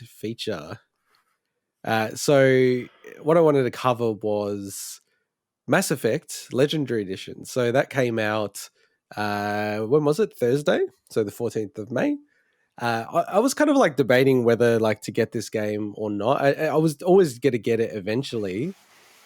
Effect feature. So what I wanted to cover was Mass Effect Legendary Edition. So that came out, when was it? Thursday? So the 14th of May. I was kind of like debating whether like to get this game or not. I was always going to get it eventually.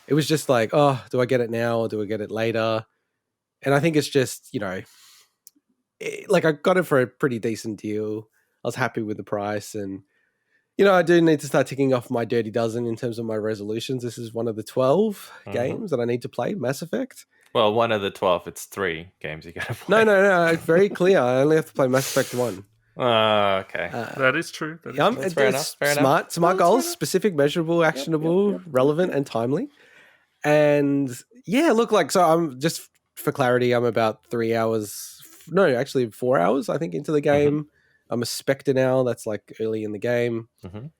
It was just like, oh, do I get it now or do I get it later? And I think it's just, like I got it for a pretty decent deal. I was happy with the price, and I do need to start ticking off my dirty dozen in terms of my resolutions. This is one of the 12 games that I need to play, Mass Effect. Well, one of the 12, it's 3 games you gotta play. No, it's very clear. I only have to play Mass Effect 1. Okay. That is true. That's fair enough. Smart goals, specific, measurable, actionable, relevant, and timely. And yeah, look, like, so I'm just, for clarity, I'm about 3 hours, no, actually 4 hours, I think, into the game. I'm a Spectre now. That's like early in the game.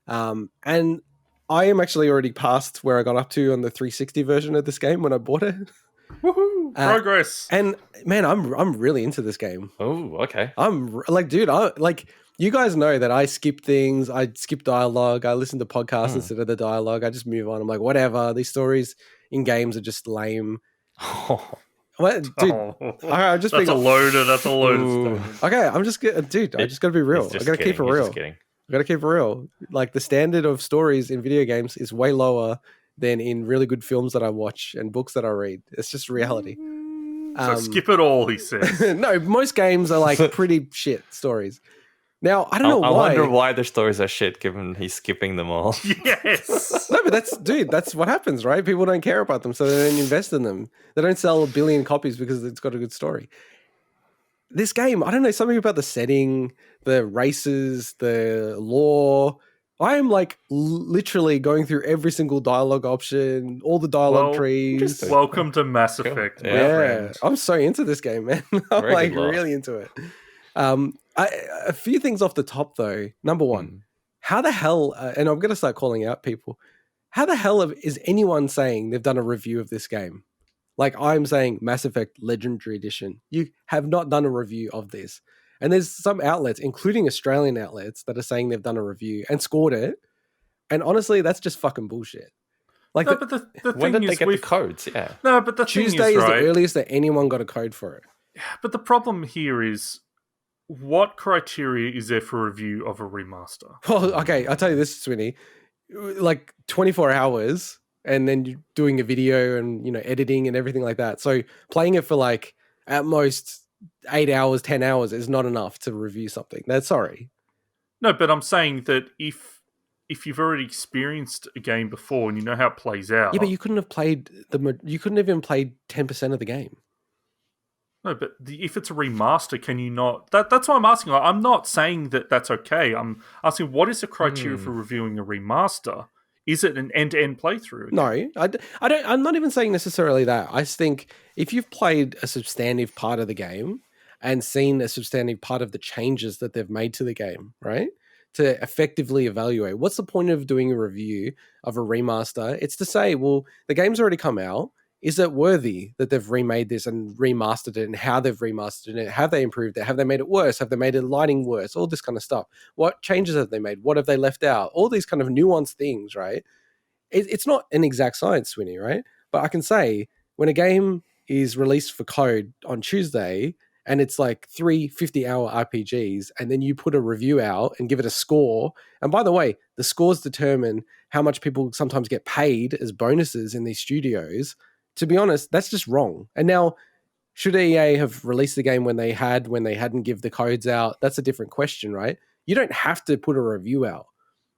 And I am actually already past where I got up to on the 360 version of this game when I bought it. Woohoo! Progress. And man, I'm really into this game. Oh, okay. I'm like, dude, you guys know that I skip things. I skip dialogue. I listen to podcasts instead of the dialogue. I just move on. I'm like, whatever. These stories in games are just lame. What, dude? I'm just that's a loaded statement. Okay, I just got to be real. I got to keep it real. I got to keep it real. Like, the standard of stories in video games is way lower than in really good films that I watch and books that I read. It's just reality. So skip it all, he says. No, most games are like pretty shit stories. Now, I don't know why. I wonder why the stories are shit given he's skipping them all. Yes. No, but that's what happens, right? People don't care about them, so they don't invest in them. They don't sell 1 billion copies because it's got a good story. This game, I don't know, something about the setting, the races, the lore. I am like literally going through every single dialogue option, all the dialogue trees. Welcome to Mass Effect. Yeah, I'm so into this game, man. I'm like really into it. A few things off the top though. Number one, how the hell, and I'm going to start calling out people, how the hell is anyone saying they've done a review of this game? Like, I'm saying Mass Effect Legendary Edition. You have not done a review of this. And there's some outlets, including Australian outlets, that are saying they've done a review and scored it. And honestly, that's just fucking bullshit. Like, but the when thing did they is get the codes? Yeah. No, but the Tuesday thing is, right, the earliest that anyone got a code for it. But the problem here is, what criteria is there for review of a remaster? Well, okay, I'll tell you this, Swinny. Like 24 hours, and then you're doing a video and, editing and everything like that. So playing it for like at most 8 hours, 10 hours is not enough to review something. That's sorry. No, but I'm saying that if you've already experienced a game before and you know how it plays out. Yeah, but you couldn't have played you couldn't have even played 10% of the game. No, but if it's a remaster, can you not? That's why I'm asking. I'm not saying that that's okay. I'm asking, what is the criteria for reviewing a remaster? Is it an end-to-end playthrough? No, I don't. I'm not even saying necessarily that. I think if you've played a substantive part of the game and seen a substantive part of the changes that they've made to the game, right, to effectively evaluate, what's the point of doing a review of a remaster? It's to say, well, the game's already come out. Is it worthy that they've remade this and remastered it, and how they've remastered it? Have they improved it? Have they made it worse? Have they made it lighting worse? All this kind of stuff. What changes have they made? What have they left out? All these kind of nuanced things, right? It's not an exact science, Swinny, right? But I can say when a game is released for code on Tuesday and it's like 3 50-hour RPGs, and then you put a review out and give it a score. And by the way, the scores determine how much people sometimes get paid as bonuses in these studios. To be honest, that's just wrong. And now, should EA have released the game when they hadn't give the codes out? That's a different question, right? You don't have to put a review out.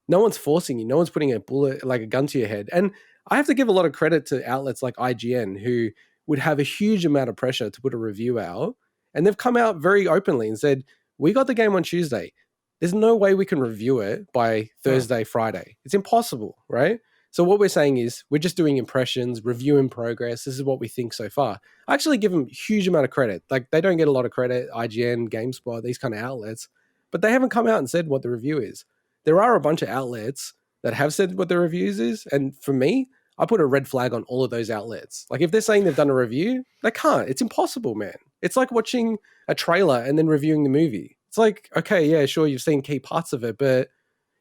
No one's forcing you. No one's putting a bullet, like a gun to your head. And I have to give a lot of credit to outlets like IGN, who would have a huge amount of pressure to put a review out. And they've come out very openly and said, we got the game on Tuesday. There's no way we can review it by Thursday, Friday. It's impossible, right? So what we're saying is we're just doing impressions, review in progress. This is what we think so far. I actually give them a huge amount of credit. Like, they don't get a lot of credit, IGN, GameSpot, these kind of outlets, but they haven't come out and said what the review is. There are a bunch of outlets that have said what the reviews is. And for me, I put a red flag on all of those outlets. Like, if they're saying they've done a review, they can't. It's impossible, man. It's like watching a trailer and then reviewing the movie. It's like, okay, yeah, sure, you've seen key parts of it, but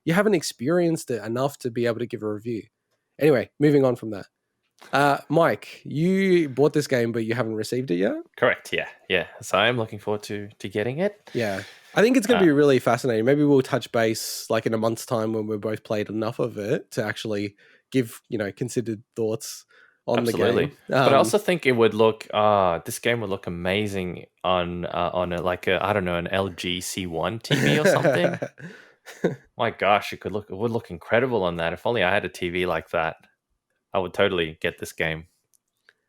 you haven't experienced it enough to be able to give a review. Anyway, moving on from that. Mike, you bought this game, but you haven't received it yet? Correct, yeah. So I'm looking forward to getting it. Yeah. I think it's going to be really fascinating. Maybe we'll touch base like in a month's time when we've both played enough of it to actually give, considered thoughts on the game. But I also think it would look, this game would look amazing on an LG C1 TV or something. My gosh, it would look incredible on that. If only I had a TV like that, I would totally get this game.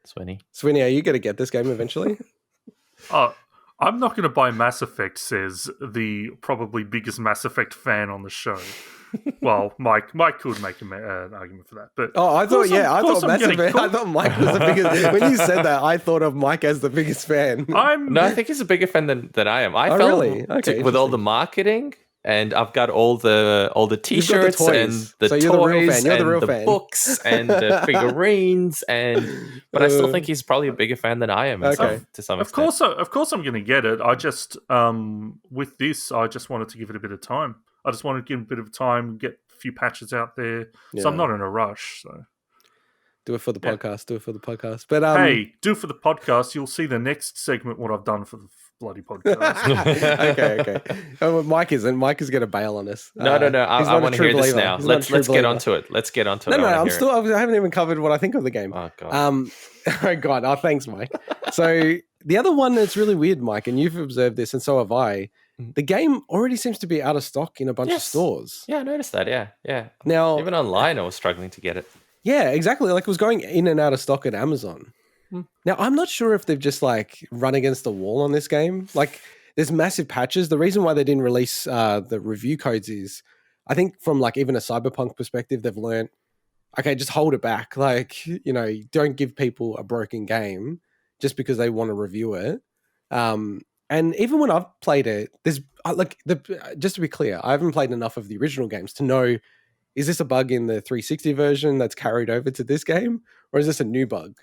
Swinny, are you going to get this game eventually? I'm not going to buy Mass Effect, says the probably biggest Mass Effect fan on the show. Well, Mike could make an argument for that, but I thought Mass Effect. I thought Mike was the biggest. When you said that, I thought of Mike as the biggest fan. I think he's a bigger fan than I am. I felt really? Okay, with all the marketing. And I've got all the T-shirts and the toys and the books and the figurines, but I still think he's probably a bigger fan than I am. To some extent. Of course, I'm going to get it. I just with this, I just wanted to give it a bit of time. I just wanted to give it a bit of time, get a few patches out there. Yeah. So I'm not in a rush. So do it for the podcast. Do it for the podcast. But hey, do it for the podcast. You'll see the next segment what I've done for the bloody podcast. okay. Mike isn't. Mike is going to bail on us. No. I want to hear this now. Let's get onto it. No. I haven't even covered what I think of the game. Oh god. Oh god. Oh, thanks, Mike. So the other one that's really weird, Mike, and you've observed this, and so have I. The game already seems to be out of stock in a bunch of stores. Yeah, I noticed that. Yeah. Now, even online, I was struggling to get it. Yeah, exactly. Like it was going in and out of stock at Amazon. Now, I'm not sure if they've just like run against the wall on this game. Like there's massive patches. The reason why they didn't release the review codes is I think from like even a Cyberpunk perspective, they've learned, okay, just hold it back. Like, don't give people a broken game just because they want to review it. And even when I've played it, there's just to be clear, I haven't played enough of the original games to know, is this a bug in the 360 version that's carried over to this game? Or is this a new bug?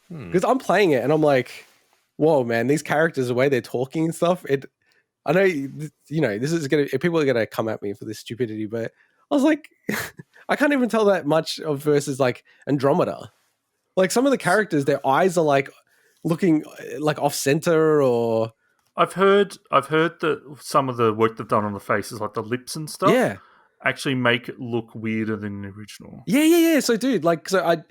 Because I'm playing it and I'm like, whoa, man, these characters, the way they're talking and stuff, I know, this is people are going to come at me for this stupidity, but I was like, I can't even tell that much of versus like Andromeda. Like some of the characters, their eyes are like looking like off center or... I've heard that some of the work they've done on the faces, like the lips and stuff, actually make it look weirder than the original. Yeah. So, dude, like I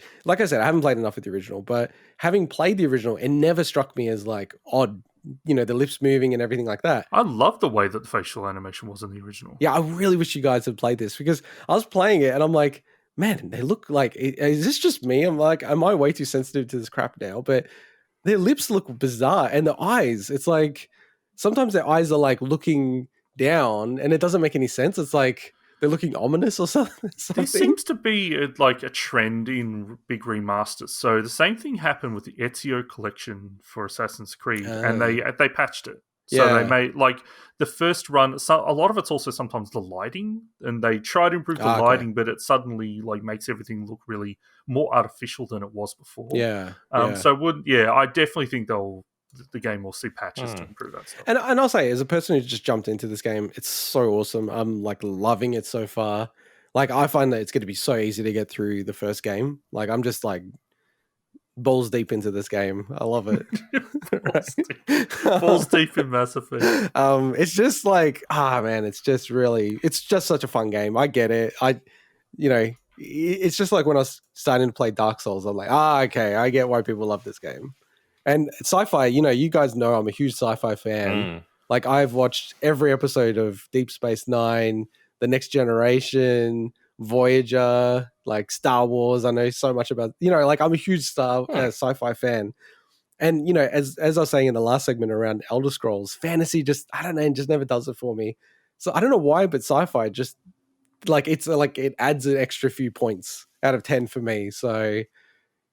said, I haven't played enough with the original, but having played the original, it never struck me as like odd, the lips moving and everything like that. I love the way that the facial animation was in the original. Yeah, I really wish you guys had played this because I was playing it and I'm like, man, they look like, is this just me? I'm like, am I way too sensitive to this crap now? But their lips look bizarre and the eyes, it's like sometimes their eyes are like looking down and it doesn't make any sense. It's like they're looking ominous or something. There seems to be a trend in big remasters. So the same thing happened with the Ezio collection for Assassin's Creed and they patched it. So they made the first run. So a lot of it's also sometimes the lighting, and they try to improve the lighting, but it suddenly makes everything look really more artificial than it was before. Yeah. So I definitely think the game will see patches to improve that stuff. And I'll say, as a person who just jumped into this game, it's so awesome. I'm loving it so far. I find that it's going to be so easy to get through the first game. I'm just balls deep into this game. I love it. balls deep in Mass Effect. It's just man, it's just such a fun game. I get it. It's just like when I was starting to play Dark Souls, I'm like, okay, I get why people love this game. And sci-fi, you guys know I'm a huge sci-fi fan. I've watched every episode of Deep Space Nine, The Next Generation, Voyager, Star Wars. I know so much about, I'm a huge sci-fi fan. And, as I was saying in the last segment around Elder Scrolls, fantasy just never does it for me. So I don't know why, but sci-fi just it adds an extra few points out of 10 for me. So,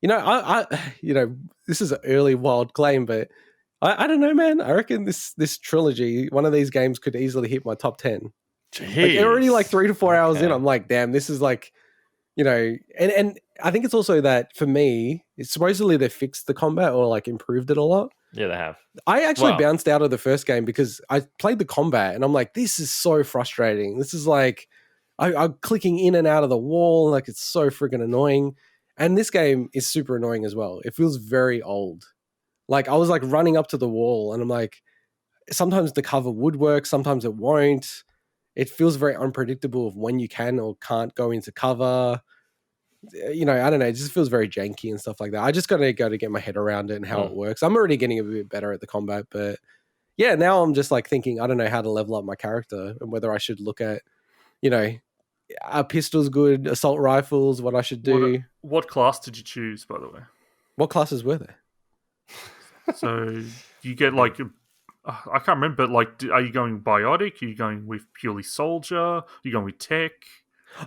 this is an early wild claim, but I don't know, man. I reckon this trilogy, one of these games could easily hit my top 10. Jeez. Already 3 to 4 hours in, I'm like, damn, this is and I think it's also that for me, it's supposedly they fixed the combat or improved it a lot. Yeah, they have. I actually bounced out of the first game because I played the combat and I'm like, this is so frustrating. This is I'm clicking in and out of the wall, like it's so freaking annoying. And this game is super annoying as well. It feels very old. Like I was like running up to the wall, and I'm like, sometimes the cover would work, sometimes it won't. It feels very unpredictable of when you can or can't go into cover. You know, I don't know. It just feels very janky and stuff like that. I just got to go to get my head around it and how it works. I'm already getting a bit better at the combat, but yeah, now I'm just like thinking, I don't know how to level up my character and whether I should look at, you know, are pistols good, assault rifles, what I should do. What class did you choose, by the way? What classes were there? So you get like, I can't remember, but like, are you going biotic? Are you going with purely soldier? Are you going with tech?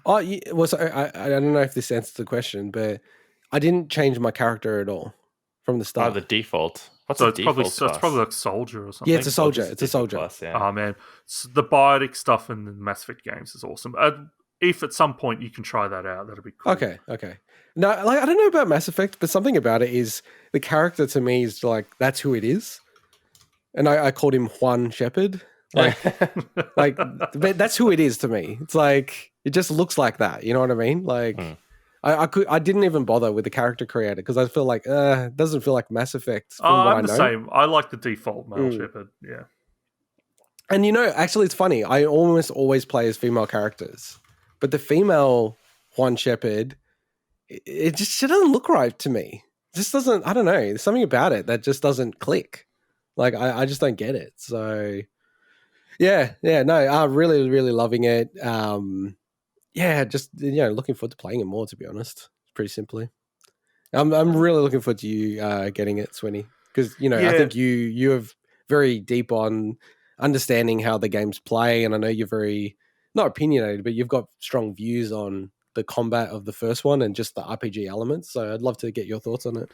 Oh, yeah, well, so I don't know if this answers the question, but I didn't change my character at all from the start. The default. What's So the it's default class? probably like soldier or something. Yeah, it's a soldier. It's a soldier. Class, yeah. Oh man, the biotic stuff in the Mass Effect games is awesome. If at some point you can try that out, that'd be cool. Okay. No, like I don't know about Mass Effect, but something about it is the character to me is like that's who it is, and I called him Juan Shepard. Like that's who it is to me. It's like it just looks like that. You know what I mean? Like I didn't even bother with the character creator because I feel like it doesn't feel like Mass Effect. I'm the same. I like the default male Shepard. Yeah. And you know, actually, it's funny. I almost always play as female characters, but the female Juan Shepard, she doesn't look right to me. It just doesn't. I don't know. There's something about it that just doesn't click. Like I just don't get it. So yeah. No, I'm really, really loving it. Just looking forward to playing it more. To be honest, pretty simply. I'm really looking forward to you getting it, Swinny, because I think you have very deep on understanding how the games play, and I know you're very not opinionated, but you've got strong views on the combat of the first one and just the RPG elements. So I'd love to get your thoughts on it.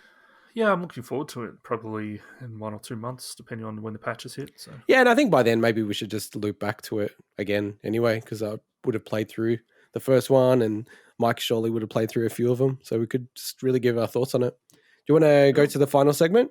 Yeah, I'm looking forward to it. Probably in 1 or 2 months, depending on when the patches hit. So yeah, and I think by then maybe we should just loop back to it again anyway, because I would have played through the first one, and Mike surely would have played through a few of them, so we could just really give our thoughts on it. Do you want to go to the final segment?